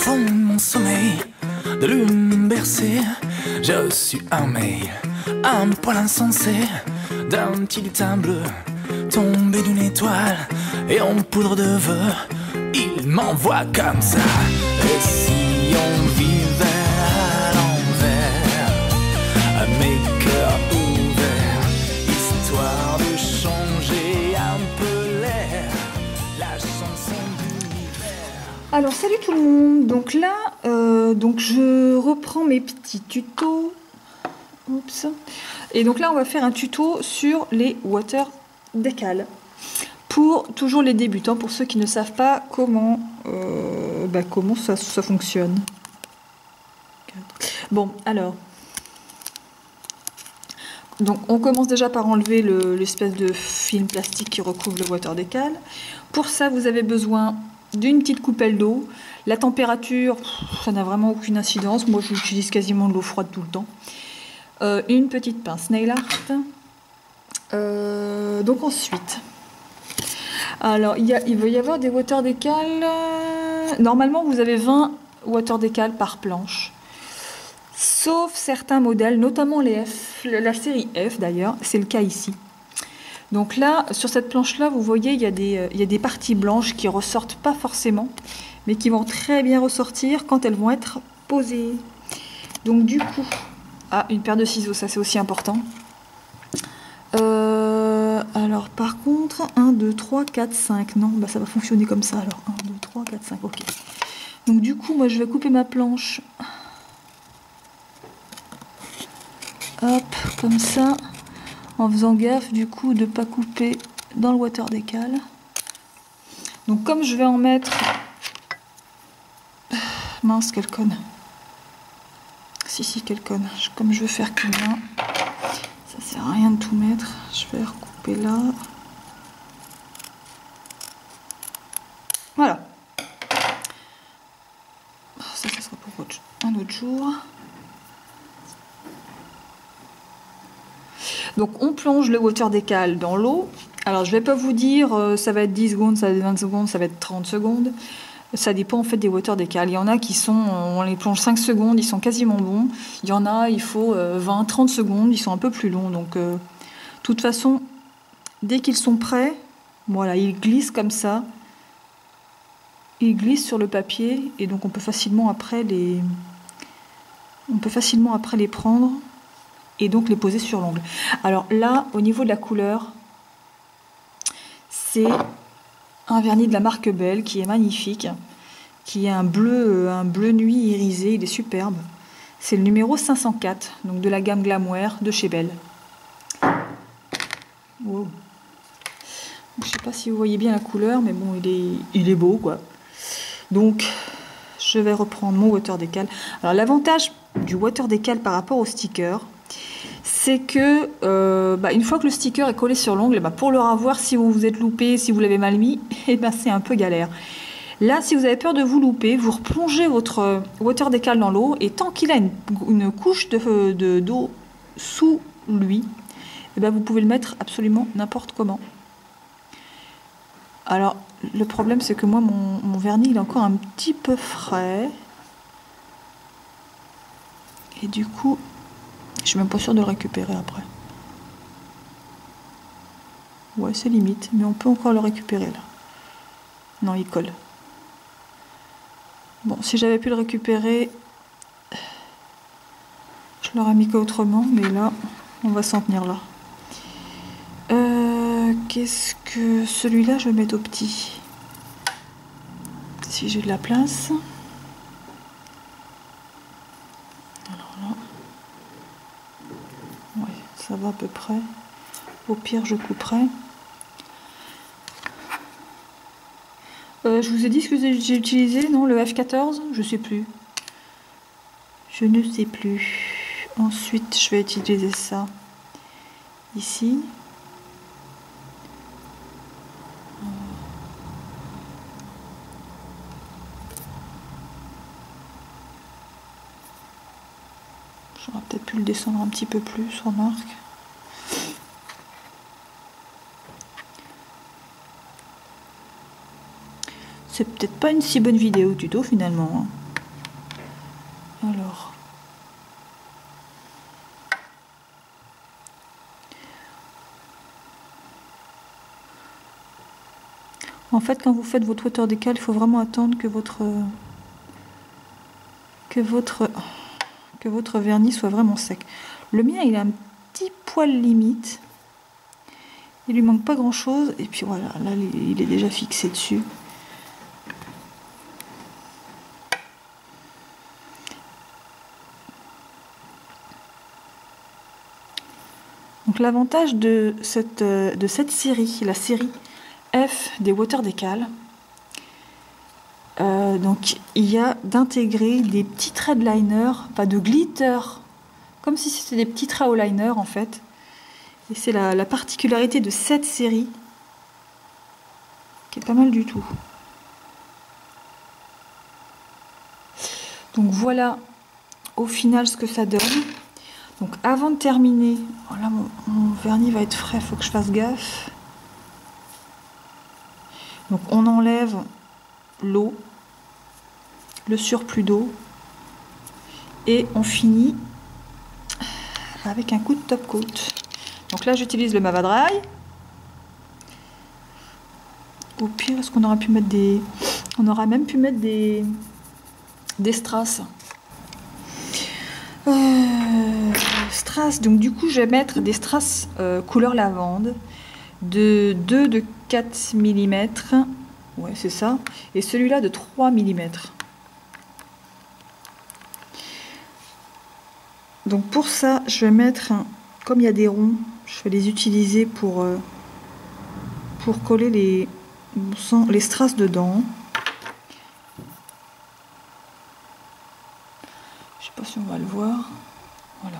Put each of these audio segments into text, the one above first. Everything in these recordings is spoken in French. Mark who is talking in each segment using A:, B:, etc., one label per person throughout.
A: fond de mon sommeil, de lune bercée, j'ai reçu un mail, un poil insensé, d'un petit lutin bleu, tombé d'une étoile et en poudre de vœux. Il m'envoie comme ça. Et si on vivait à l'envers, à mes cœurs ouverts, histoire de changer un peu l'air, la chanson d'univers.
B: Alors salut tout le monde, donc là je reprends mes petits tutos. Oups. Et donc là on va faire un tuto sur les water decals. Pour toujours les débutants, pour ceux qui ne savent pas comment ça fonctionne. Bon, alors. Donc on commence déjà par enlever l'espèce de film plastique qui recouvre le water decal. Pour ça, vous avez besoin d'une petite coupelle d'eau. La température, ça n'a vraiment aucune incidence. Moi, j'utilise quasiment de l'eau froide tout le temps. Une petite pince nail art. Donc ensuite... Alors, il va y avoir des water decals. Normalement, vous avez 20 water decals par planche. Sauf certains modèles, notamment les F, la série F d'ailleurs, c'est le cas ici. Donc là, sur cette planche-là, vous voyez, il y a des parties blanches qui ressortent pas forcément, mais qui vont très bien ressortir quand elles vont être posées. Donc du coup, une paire de ciseaux, ça c'est aussi important. Alors par contre, 1, 2, 3, 4, 5, non, ça va fonctionner comme ça alors, 1, 2, 3, 4, 5, ok. Donc du coup, moi je vais couper ma planche, hop, comme ça, en faisant gaffe du coup de ne pas couper dans le water decal. Donc comme je vais en mettre, mince, quelle conne, si, quelle conne, comme je veux faire qu'une main, ça sert à rien de tout mettre, je vais recouper là. Voilà. Ça sera pour un autre jour. Donc on plonge le water decal dans l'eau. Alors je vais pas vous dire ça va être 10 secondes, ça va être 20 secondes, ça va être 30 secondes. Ça dépend en fait des water decals. Il y en a qui sont, on les plonge 5 secondes, ils sont quasiment bons. Il y en a, il faut 20-30 secondes, ils sont un peu plus longs. Donc de toute façon, dès qu'ils sont prêts, voilà, ils glissent comme ça. Ils glissent sur le papier et donc on peut facilement après les prendre et donc les poser sur l'ongle. Alors là, au niveau de la couleur, c'est un vernis de la marque Belle qui est magnifique, qui est un bleu nuit irisé, il est superbe. C'est le numéro 504, donc de la gamme Glamwear de chez Belle. Wow. Je sais pas si vous voyez bien la couleur, mais bon, il est beau quoi. Donc, je vais reprendre mon water decal. Alors, l'avantage du water decal par rapport au sticker, c'est que une fois que le sticker est collé sur l'ongle, pour le revoir, si vous vous êtes loupé, si vous l'avez mal mis, c'est un peu galère. Là, si vous avez peur de vous louper, vous replongez votre water decal dans l'eau et tant qu'il a une couche d'eau sous lui, vous pouvez le mettre absolument n'importe comment. Alors, le problème, c'est que moi, mon vernis, il est encore un petit peu frais. Et du coup, je suis même pas sûre de le récupérer après. Ouais, c'est limite, mais on peut encore le récupérer, là. Non, il colle. Bon, si j'avais pu le récupérer, je l'aurais mis autrement, mais là, on va s'en tenir là. Qu'est-ce que... Celui-là, je vais mettre au petit. Si j'ai de la place. Alors là... Ouais, ça va à peu près. Au pire, je couperai. Je vous ai dit ce que j'ai utilisé, non? Le F14? Je sais plus. Je ne sais plus. Ensuite, je vais utiliser ça. Ici. J'aurais peut-être pu le descendre un petit peu plus, remarque. C'est peut-être pas une si bonne vidéo tuto finalement. En fait, quand vous faites votre water décal, il faut vraiment attendre que votre vernis soit vraiment sec. Le mien, il a un petit poil limite. Il lui manque pas grand chose. Et puis voilà, là, il est déjà fixé dessus. Donc l'avantage de cette série, la série F des water décal, donc il y a d'intégrer des petits traits de liner, pas de glitter, comme si c'était des petits traits au liner en fait. Et c'est la particularité de cette série qui est pas mal du tout. Donc voilà au final ce que ça donne. Donc avant de terminer, oh là mon vernis va être frais, il faut que je fasse gaffe. Donc on enlève l'eau, le surplus d'eau, et on finit avec un coup de top coat. Donc là j'utilise le Mava Dry. Au pire, est-ce qu'on aurait pu mettre des... On aurait même pu mettre des strass. Strass, donc du coup je vais mettre des strass couleur lavande de 2 de 4 mm. Ouais, c'est ça. Et celui-là de 3 mm. Donc pour ça, je vais mettre, comme il y a des ronds, je vais les utiliser pour coller les strass dedans. Je sais pas si on va le voir. Voilà.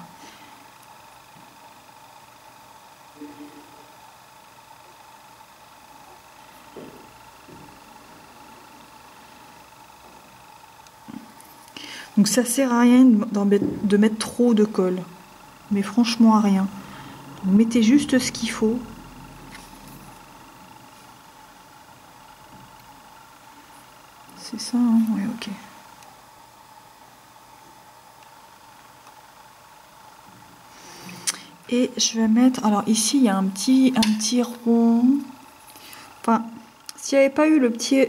B: Donc ça sert à rien de mettre trop de colle, mais franchement à rien. Donc, mettez juste ce qu'il faut. C'est ça, hein? Ouais, ok. Et je vais mettre, alors ici il y a un petit rond. Enfin, s'il n'y avait pas eu le petit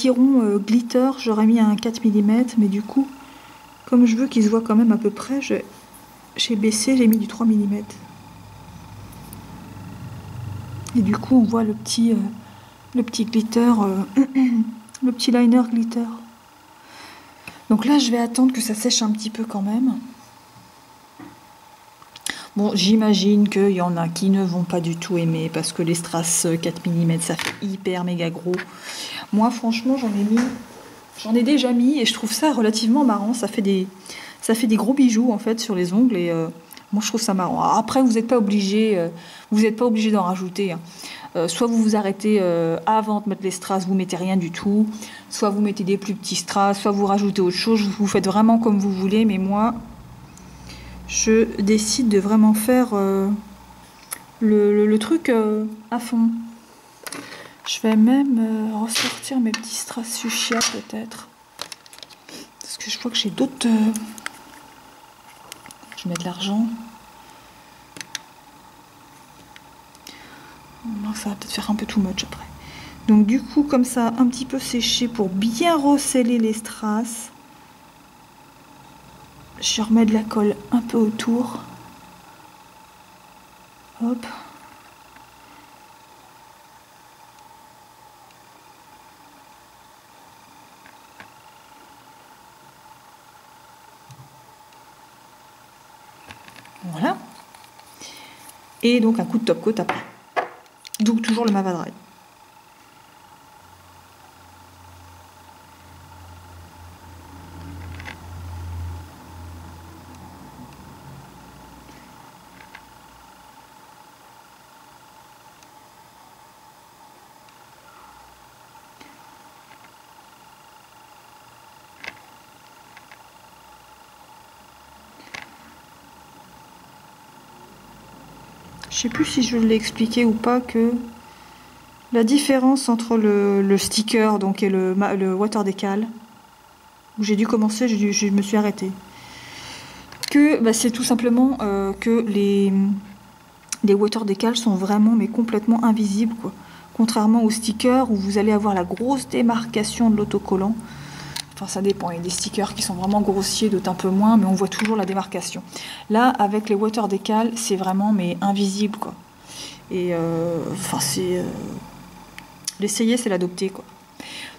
B: rond glitter, j'aurais mis un 4 mm, mais du coup, comme je veux qu'il se voit quand même à peu près, j'ai baissé, j'ai mis du 3 mm. Et du coup, on voit le petit glitter, le petit liner glitter. Donc là, je vais attendre que ça sèche un petit peu quand même. Bon, j'imagine qu'il y en a qui ne vont pas du tout aimer parce que les strass 4 mm, ça fait hyper méga gros. Moi, franchement, j'en ai déjà mis et je trouve ça relativement marrant. Ça fait des gros bijoux en fait sur les ongles et moi, je trouve ça marrant. Alors, après, vous n'êtes pas obligé, d'en rajouter. Hein. Soit vous vous arrêtez avant de mettre les strass, vous mettez rien du tout. Soit vous mettez des plus petits strass, soit vous rajoutez autre chose. Vous faites vraiment comme vous voulez, mais moi, je décide de vraiment faire le truc à fond. Je vais même ressortir mes petits strass fuchsia peut-être. Parce que je crois que j'ai d'autres... Je mets de l'argent. Ça va peut-être faire un peu too much après. Donc du coup, comme ça, un petit peu séché pour bien resceller les strass. Je remets de la colle un peu autour. Hop. Voilà. Et donc un coup de top coat après. Donc toujours le Mava Dry. Je sais plus si je l'ai expliqué ou pas que la différence entre le sticker donc et le water décal, où j'ai dû commencer, je me suis arrêtée. Que bah, c'est tout simplement que les water décal sont vraiment mais complètement invisibles quoi. Contrairement aux stickers où vous allez avoir la grosse démarcation de l'autocollant. Enfin, ça dépend. Il y a des stickers qui sont vraiment grossiers, d'autres un peu moins, mais on voit toujours la démarcation. Là, avec les water décal, c'est vraiment mais invisible, quoi. Et enfin, c'est l'essayer, c'est l'adopter, quoi.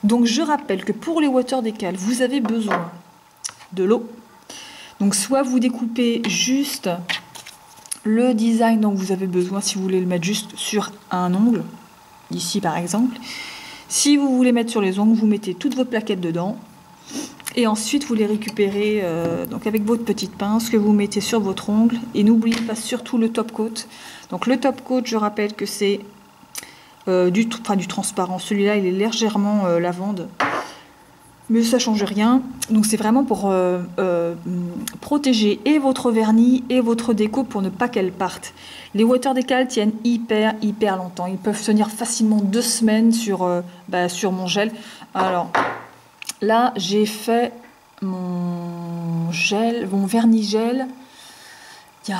B: Donc, je rappelle que pour les water décal, vous avez besoin de l'eau. Donc, soit vous découpez juste le design dont vous avez besoin, si vous voulez le mettre juste sur un ongle, ici par exemple. Si vous voulez mettre sur les ongles, vous mettez toutes vos plaquettes dedans. Et ensuite, vous les récupérez donc avec votre petite pince que vous mettez sur votre ongle. Et n'oubliez pas surtout le top coat. Donc le top coat, je rappelle que c'est du transparent. Celui-là, il est légèrement lavande. Mais ça ne change rien. Donc c'est vraiment pour protéger et votre vernis et votre déco pour ne pas qu'elle parte. Les water décal tiennent hyper longtemps. Ils peuvent tenir facilement 2 semaines sur mon gel. Alors là, j'ai fait mon vernis gel. On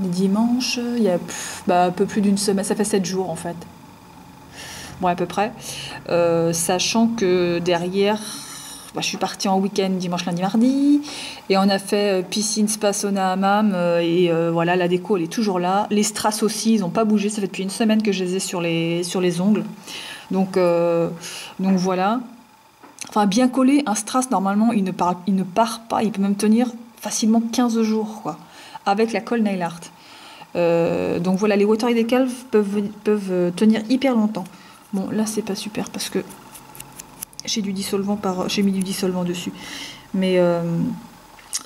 B: est dimanche, il y a un peu plus d'une semaine, ça fait 7 jours en fait. Bon, à peu près. Sachant que derrière, je suis partie en week-end dimanche, lundi, mardi. Et on a fait piscine, spa, sauna, hammam. Voilà, la déco, elle est toujours là. Les strass aussi, ils n'ont pas bougé. Ça fait depuis une semaine que je les ai sur les ongles. Donc voilà. Enfin, bien collé, un strass, normalement, il ne part pas. Il peut même tenir facilement 15 jours, quoi, avec la colle nail art. Donc voilà, les water décal peuvent tenir hyper longtemps. Bon, là, c'est pas super parce que j'ai mis du dissolvant dessus. Mais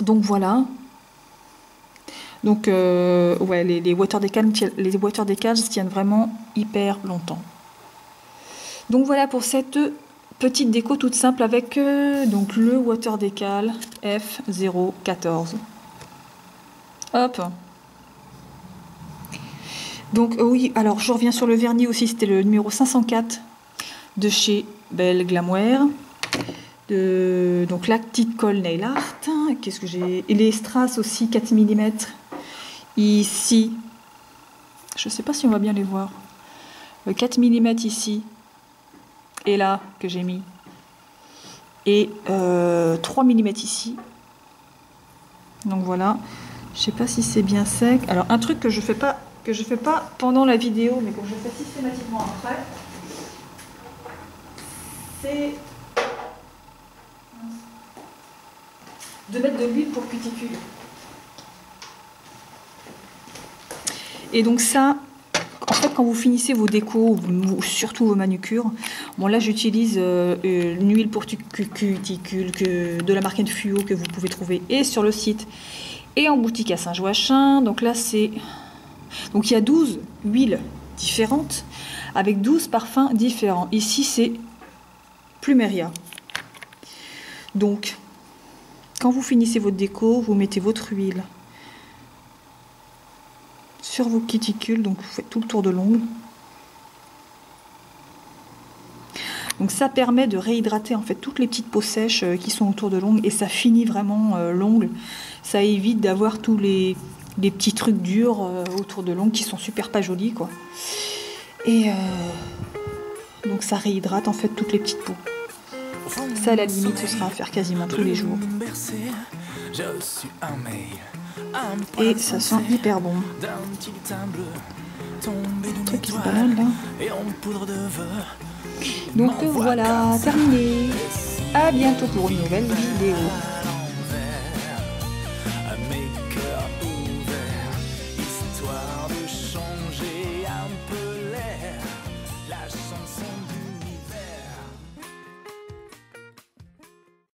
B: donc voilà. Donc ouais, les water décal tiennent vraiment hyper longtemps. Donc voilà pour cette petite déco toute simple avec donc le water décal F014. Hop. Donc oui, alors je reviens sur le vernis aussi, c'était le numéro 504 de chez Belle Glamware. Donc la petite colle nail art. Qu'est-ce que j'ai? Et les strass aussi 4 mm. Ici. Je sais pas si on va bien les voir. 4 mm ici. Et là que j'ai mis. Et 3 mm ici. Donc voilà. Je sais pas si c'est bien sec. Alors un truc que je fais pas pendant la vidéo, mais que je fais systématiquement après, c'est de mettre de l'huile pour cuticule. Et donc ça, en fait, quand vous finissez vos décos, ou surtout vos manucures, bon là j'utilise une huile pour cuticule de la marque Fuo que vous pouvez trouver et sur le site et en boutique à Saint-Joachim. Donc là c'est... Donc il y a 12 huiles différentes avec 12 parfums différents. Ici c'est Plumeria. Donc quand vous finissez votre déco, vous mettez votre huile sur vos cuticules, donc vous faites tout le tour de l'ongle. Donc ça permet de réhydrater en fait toutes les petites peaux sèches qui sont autour de l'ongle et ça finit vraiment l'ongle. Ça évite d'avoir tous les petits trucs durs autour de l'ongle qui sont super pas jolis, quoi. Et donc ça réhydrate en fait toutes les petites peaux. Ça à la limite ce sera à faire quasiment tous les jours. Et ça sent hyper bon. Le truc qui est pas mal là. Donc voilà, terminé. À bientôt pour une nouvelle vidéo.